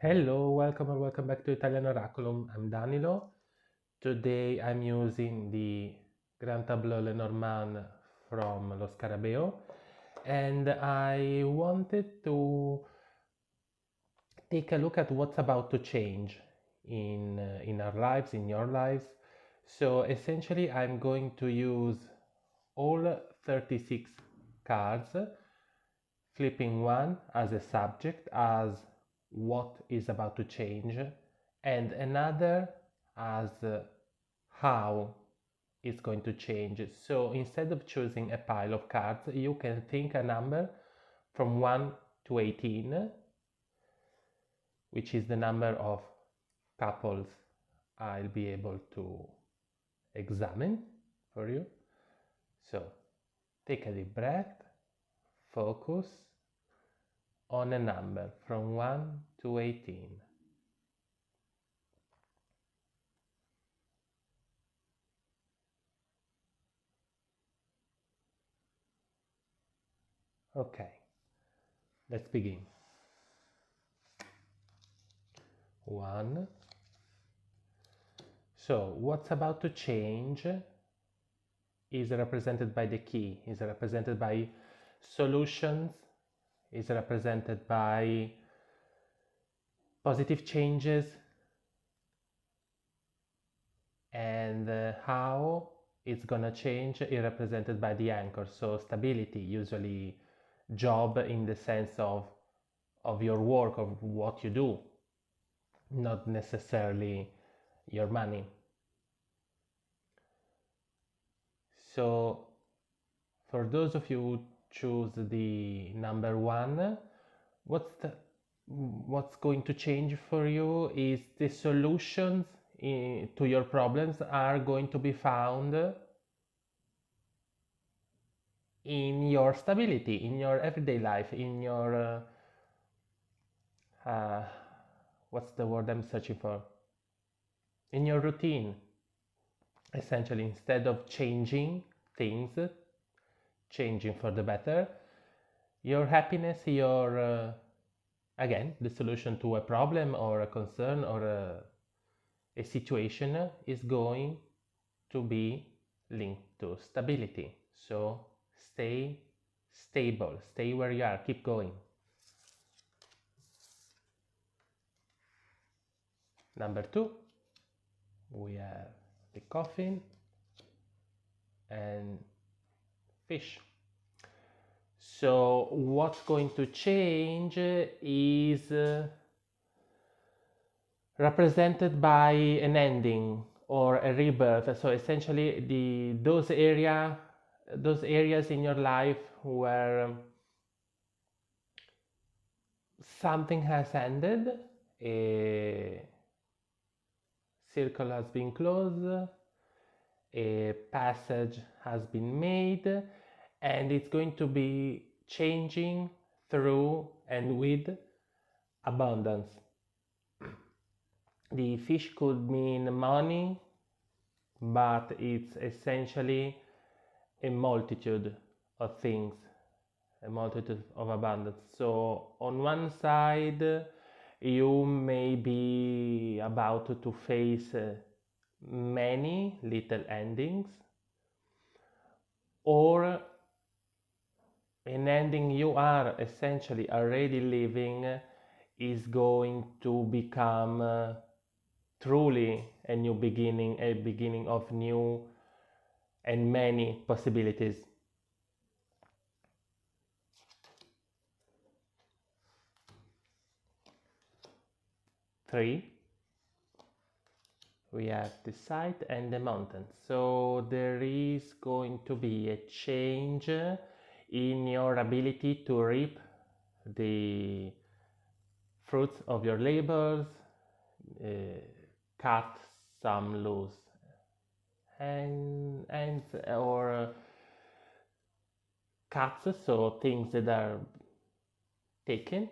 Hello, welcome or welcome back to Italian Oraculum. I'm Danilo. Today I'm using the Grand Tableau Lenormand from Lo Scarabeo, and I wanted to take a look at what's about to change in our lives, in your lives. So essentially I'm going to use all 36 cards, flipping one as a subject, as what is about to change, and another as how it's going to change. So instead of choosing a pile of cards, you can think a number from 1 to 18, which is the number of couples I'll be able to examine for you. So take a deep breath, focus on a number from 1 to 18. Okay, let's begin. 1. So what's about to change is represented by the key, is represented by solutions, is represented by positive changes, and how it's gonna change is represented by the anchor. So stability, usually job in the sense of your work, of what you do, not necessarily your money. So for those of you who choose the number 1, what's going to change for you is the solutions to your problems are going to be found in your stability, in your everyday life, in your what's the word I'm searching for? In your routine. Essentially, instead of changing things, changing for the better, your happiness, your again, the solution to a problem or a concern or a situation is going to be linked to stability. So stay stable, stay where you are, keep going. Number 2, we have the coffin and fish. So what's going to change is represented by an ending or a rebirth. So essentially those areas in your life where something has ended, a circle has been closed, a passage has been made, and it's going to be changing through and with abundance. The fish could mean money, but it's essentially a multitude of things, a multitude of abundance. So on one side, you may be about to face many little endings, or an ending you are essentially already living is going to become truly a new beginning, a beginning of new and many possibilities. 3, we have the site and the mountain. So there is going to be a change in your ability to reap the fruits of your labors, cut some loose ends or cuts, so things that are taken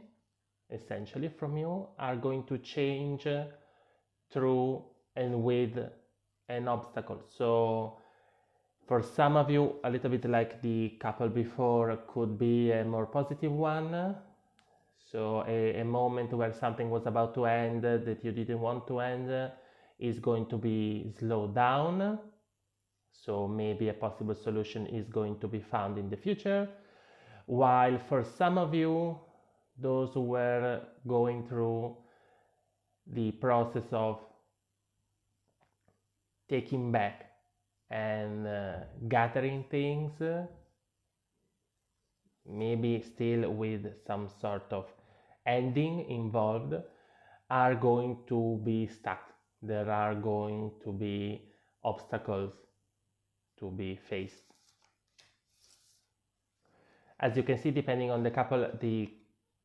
essentially from you are going to change through and with an obstacle. So for some of you, a little bit like the couple before, could be a more positive one. So a moment where something was about to end that you didn't want to end is going to be slowed down. So maybe a possible solution is going to be found in the future. While for some of you, those who were going through the process of taking back and gathering things, maybe still with some sort of ending involved, are going to be stuck. There are going to be obstacles to be faced. As you can see, depending on the couple, the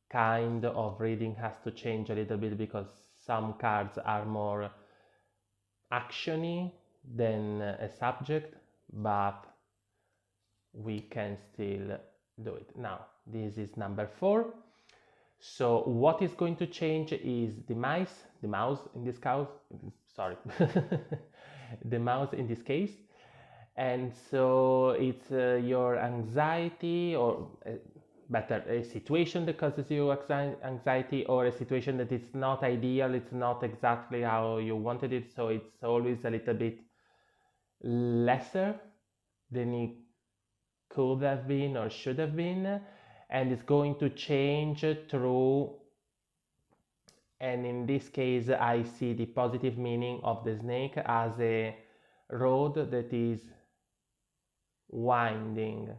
kind of reading has to change a little bit because some cards are more actiony than a subject, but we can still do it. Now, this is number 4. So what is going to change is the mouse in this case, sorry, the mouse in this case. And so it's your anxiety, or better, a situation that causes you anxiety, or a situation that is not ideal, it's not exactly how you wanted it, so it's always a little bit lesser than it could have been or should have been, and it's going to change through, and in this case I see the positive meaning of the snake as a road that is winding,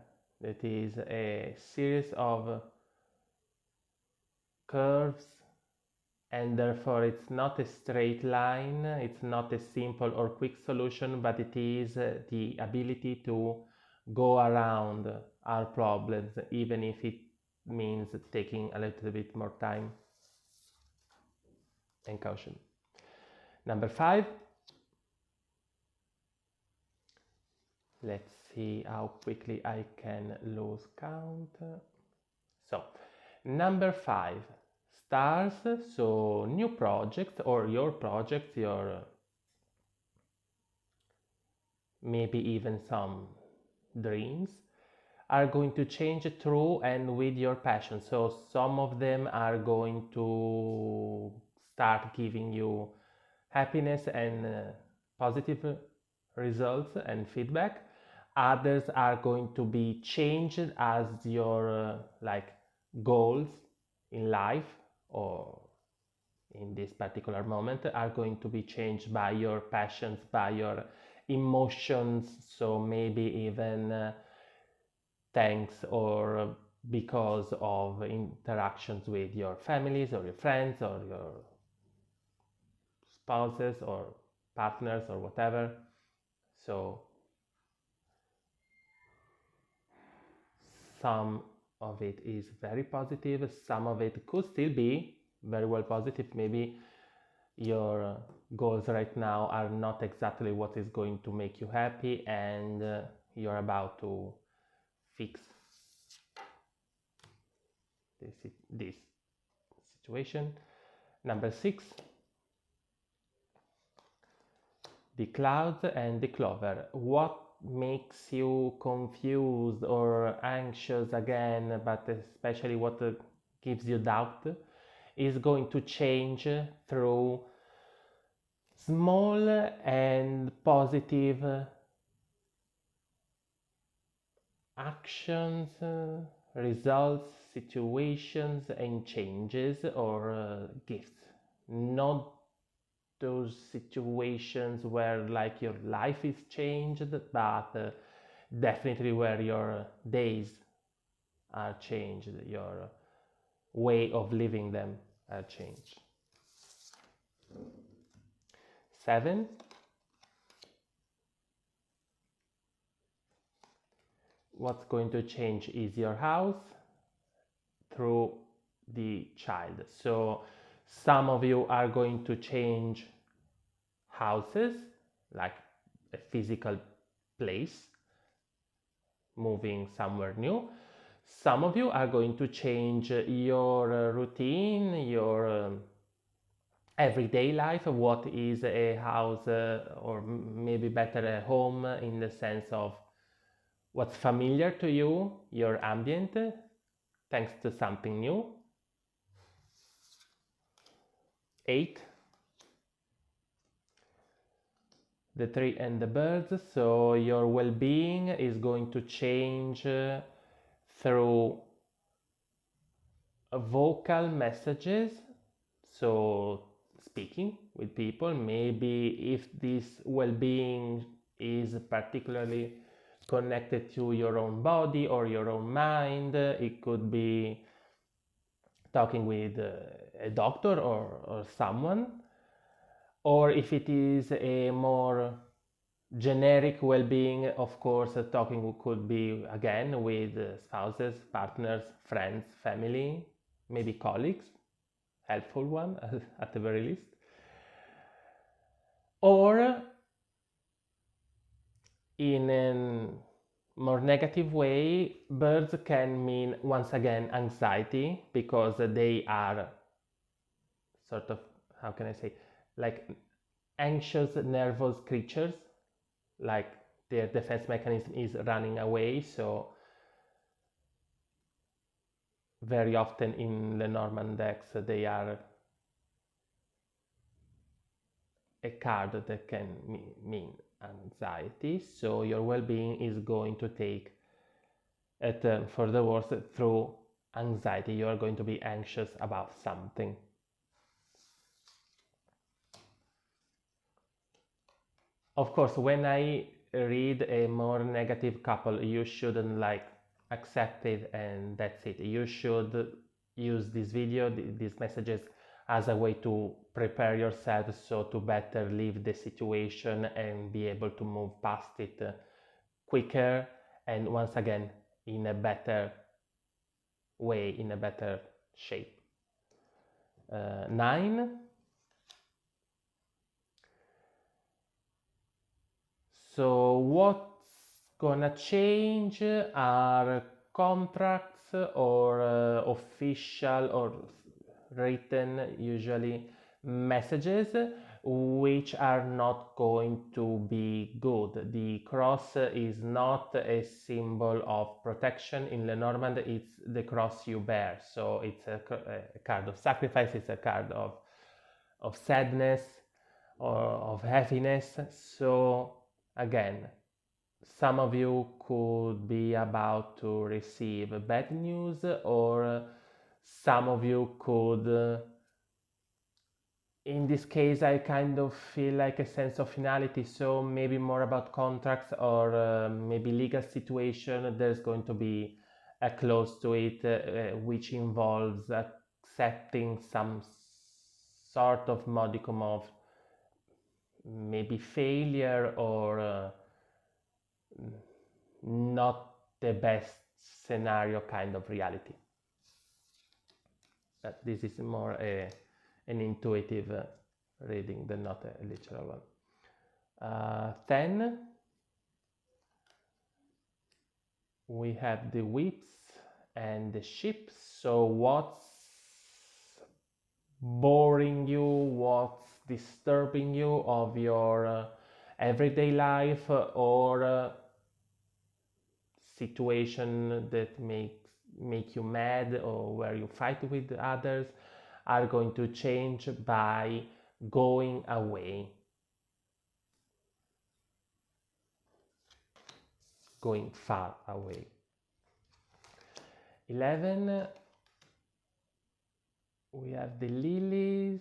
that is a series of curves, and therefore it's not a straight line, it's not a simple or quick solution, but it is the ability to go around our problems, even if it means taking a little bit more time and caution. Number 5. Let's see how quickly I can lose count. So, number 5, stars, so new projects, or your projects, your maybe even some dreams, are going to change through and with your passion. So some of them are going to start giving you happiness and positive results and feedback. Others are going to be changed as your like goals in life, or in this particular moment, are going to be changed by your passions, by your emotions. So maybe even thanks or because of interactions with your families or your friends or your spouses or partners or whatever. So some of it is very positive, some of it could still be very well positive. Maybe your goals right now are not exactly what is going to make you happy, and you're about to fix this situation. Number 6, the clouds and the clover. What makes you confused or anxious again, but especially what gives you doubt, is going to change through small and positive actions, results, situations, and changes or gifts. Not those situations where like your life is changed, but definitely where your days are changed, your way of living them are changed. 7, what's going to change is your house through the child. So some of you are going to change houses, like a physical place, moving somewhere new. Some of you are going to change your routine, your everyday life, what is a house, or maybe better a home, in the sense of what's familiar to you, your ambient, thanks to something new. 8, the tree and the birds. So your well-being is going to change through vocal messages, so speaking with people. Maybe if this well-being is particularly connected to your own body or your own mind, it could be talking with a doctor or someone. Or if it is a more generic well-being, of course, talking could be again with spouses, partners, friends, family, maybe colleagues, helpful one at the very least. Or in a more negative way, birds can mean once again anxiety, because they are sort of, how can I say, like anxious, nervous creatures, like their defense mechanism is running away. So very often in Lenormand decks they are a card that can mean anxiety. So your well-being is going to take a turn for the worse through anxiety. You are going to be anxious about something. Of course, when I read a more negative couple, you shouldn't accept it and that's it. You should use this video, these messages, as a way to prepare yourself, so to better leave the situation and be able to move past it quicker, and once again in a better way, in a better shape. 9. So what's gonna change are contracts or official or written, usually, messages which are not going to be good. The cross is not a symbol of protection. In Lenormand, it's the cross you bear. So it's a card of sacrifice, it's a card of sadness or of heaviness. So again, some of you could be about to receive bad news, or some of you could, in this case, I kind of feel like a sense of finality, so maybe more about contracts or maybe legal situation. There's going to be a close to it, which involves accepting some sort of modicum of maybe failure or not the best scenario kind of reality. But this is more an intuitive reading than not a literal one. 10, we have the whips and the ships. So what's boring you, what's disturbing you of your everyday life, or situation that make you mad, or where you fight with others, are going to change by going away, going far away. 11, we have the lilies.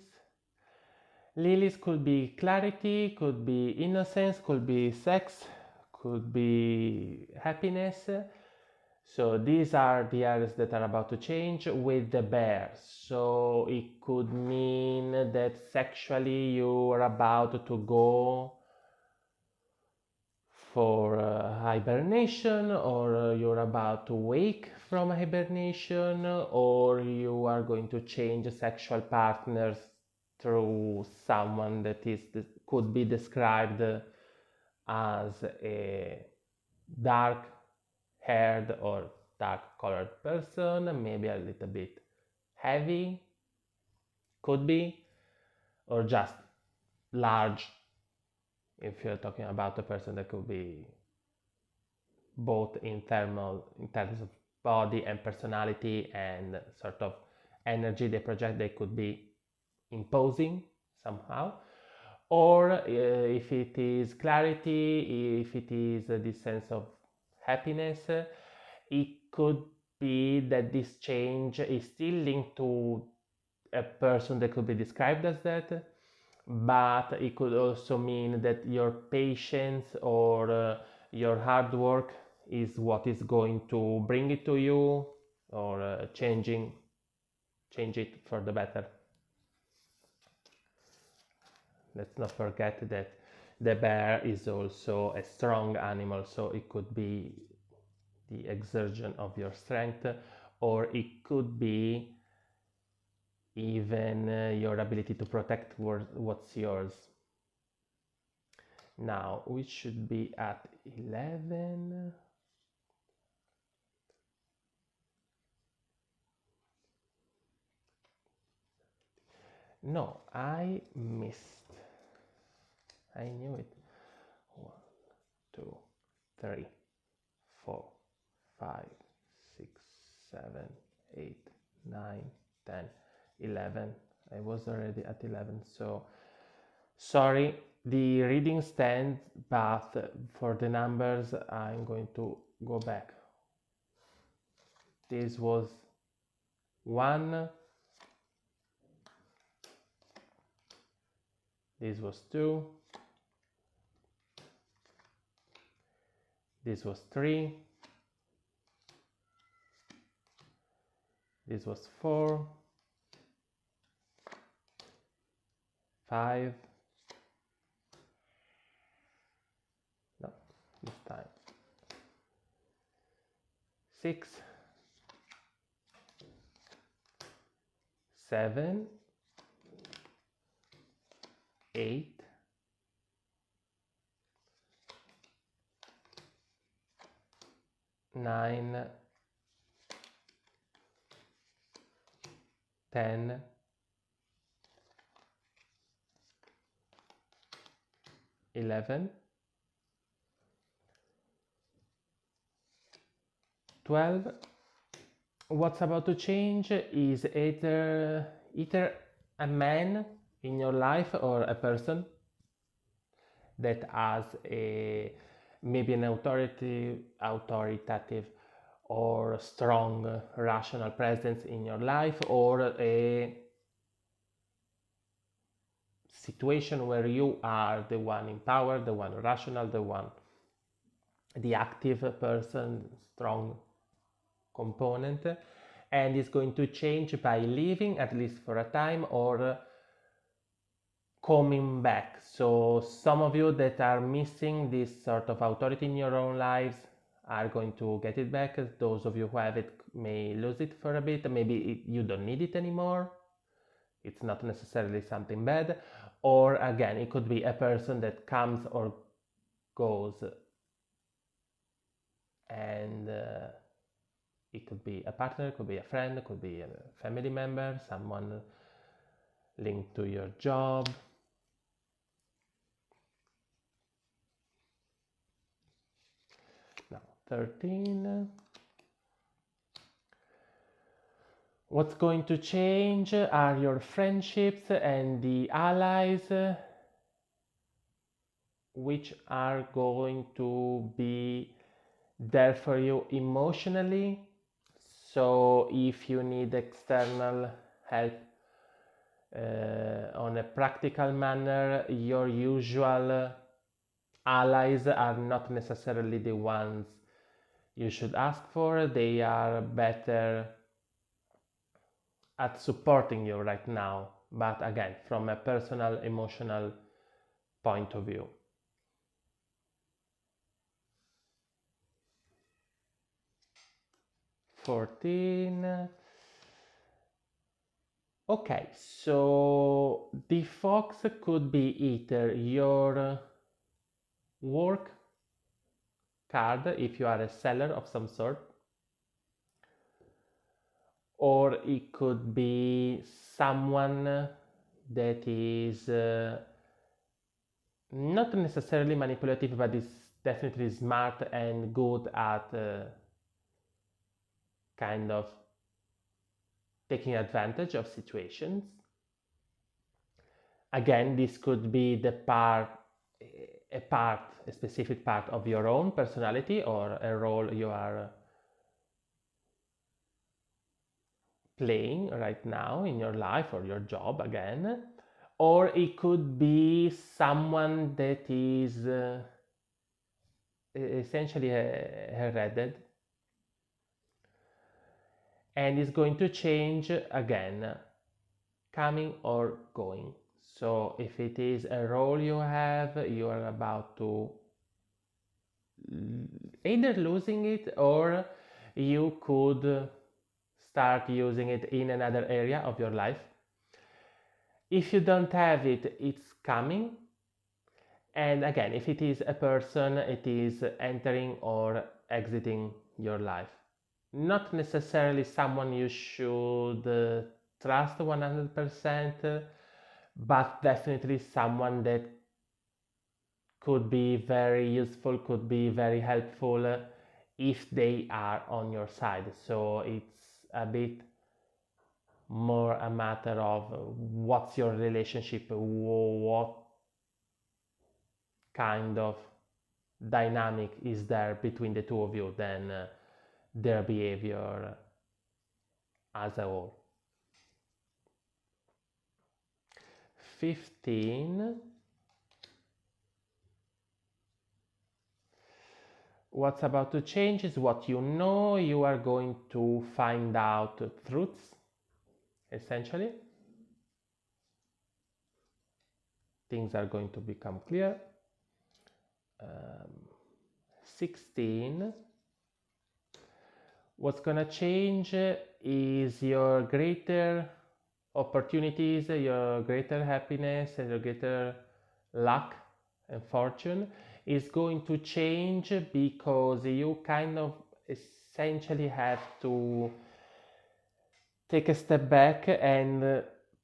Lilies could be clarity, could be innocence, could be sex, could be happiness. So these are the areas that are about to change with the bear. So it could mean that sexually you are about to go for hibernation, or you're about to wake from hibernation, or you are going to change sexual partners through someone that could be described as a dark haired or dark colored person, maybe a little bit heavy, could be, or just large, if you're talking about a person that could be both in terms of body and personality and sort of energy they project. They could be imposing somehow, or if it is clarity, if it is this sense of happiness, it could be that this change is still linked to a person that could be described as that, but it could also mean that your patience or your hard work is what is going to bring it to you, or change it for the better. Let's not forget that the bear is also a strong animal, so it could be the exertion of your strength, or it could be even your ability to protect what's yours. Now we should be at 11. No, I missed. I knew it. 1, 2, 3, 4, 5, 6, 7, 8, 9, 10, 11. I was already at 11, so sorry. The reading stands, but for the numbers, I'm going to go back. This was 1. This was 2. This was 3. This was 4. 5. No, this time. 6. 7. 8. 9. 10. 11. 12. What's about to change is either a man in your life or a person that has maybe an authoritative or strong rational presence in your life, or a situation where you are the one in power, the one rational, the active person, strong component, and is going to change by leaving, at least for a time, or coming back. So some of you that are missing this sort of authority in your own lives are going to get it back. Those of you who have it may lose it for a bit. Maybe you don't need it anymore. It's not necessarily something bad. Or again, it could be a person that comes or goes, and it could be a partner, it could be a friend, it could be a family member, someone linked to your job. Now 13. What's going to change are your friendships and the allies, which are going to be there for you emotionally. So if you need external help on a practical manner, your usual allies are not necessarily the ones you should ask for. They are better at supporting you right now, but again, from a personal, emotional point of view. 14. Okay, so the fox could be either your work card if you are a seller of some sort, or it could be someone that is not necessarily manipulative, but is definitely smart and good at kind of taking advantage of situations. Again, this could be a specific part of your own personality or a role you are playing right now in your life or your job again. Or it could be someone that is essentially hereded and is going to change again, coming or going. So if it is a role you have, you are about to either losing it, or you could start using it in another area of your life. If you don't have it, it's coming. And again, if it is a person, it is entering or exiting your life. Not necessarily someone you should trust 100%, but definitely someone that could be very useful, could be very helpful if they are on your side. So it's a bit more a matter of what's your relationship, what kind of dynamic is there between the two of you than their behavior as a whole. 15. What's about to change is what you know. You are going to find out truths, essentially. Things are going to become clear. 16. What's gonna change is your greater opportunities, your greater happiness, and your greater luck and fortune is going to change because you kind of essentially have to take a step back and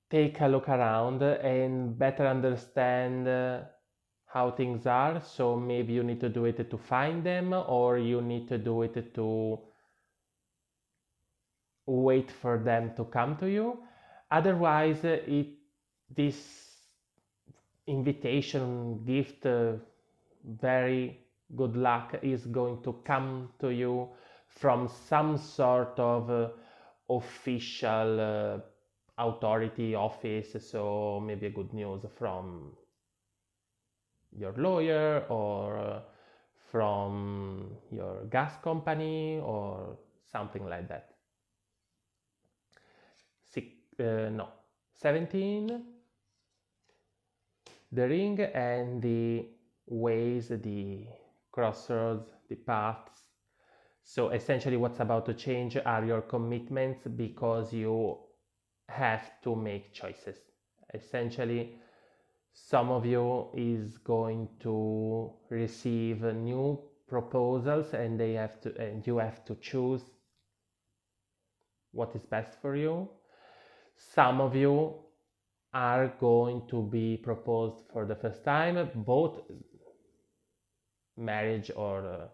take a look around and better understand how things are. So maybe you need to do it to find them, or you need to do it to wait for them to come to you. Otherwise, this invitation gift, very good luck, is going to come to you from some sort of official authority office. So maybe a good news from your lawyer, or from your gas company, or something like that. 17, the ring and the ways, the crossroads, the paths. So essentially what's about to change are your commitments, because you have to make choices. Essentially, some of you is going to receive new proposals, and you have to choose what is best for you. Some of you are going to be proposed for the first time, both marriage or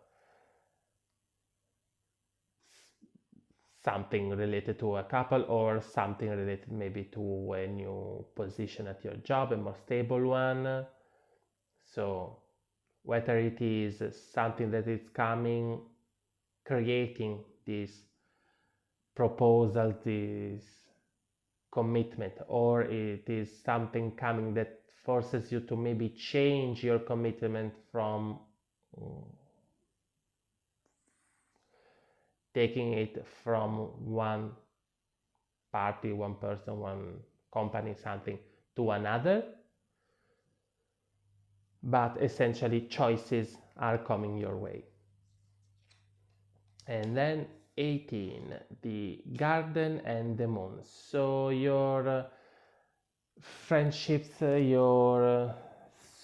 something related to a couple, or something related maybe to a new position at your job, a more stable one. So whether it is something that is coming, creating this proposal, this commitment, or it is something coming that forces you to maybe change your commitment from taking it from one party, one person, one company, something, to another. But essentially choices are coming your way. And then 18, the garden and the moon. So your friendships, your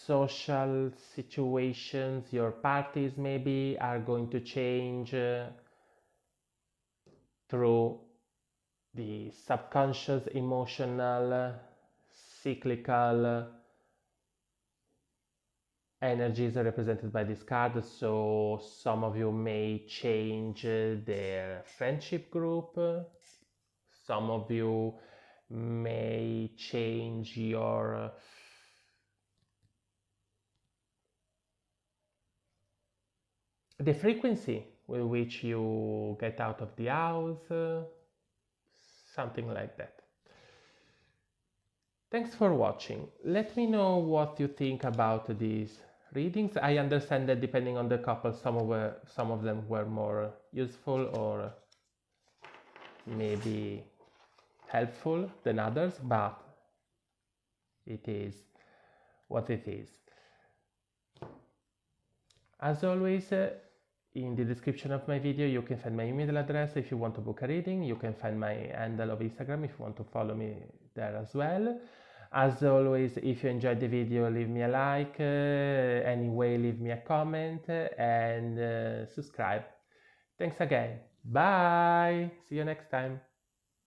social situations, your parties maybe are going to change through the subconscious, emotional, cyclical energies are represented by this card. So some of you may change their friendship group. Some of you may change your the frequency with which you get out of the house, something like that. Thanks for watching. Let me know what you think about these readings. I understand that depending on the couple, some of them were more useful or maybe helpful than others, but it is what it is. As always, in the description of my video you can find my email address if you want to book a reading. You can find my handle of Instagram if you want to follow me there as well. As always, if you enjoyed the video, leave me a like, anyway leave me a comment, and subscribe. Thanks again. Bye! See you next time.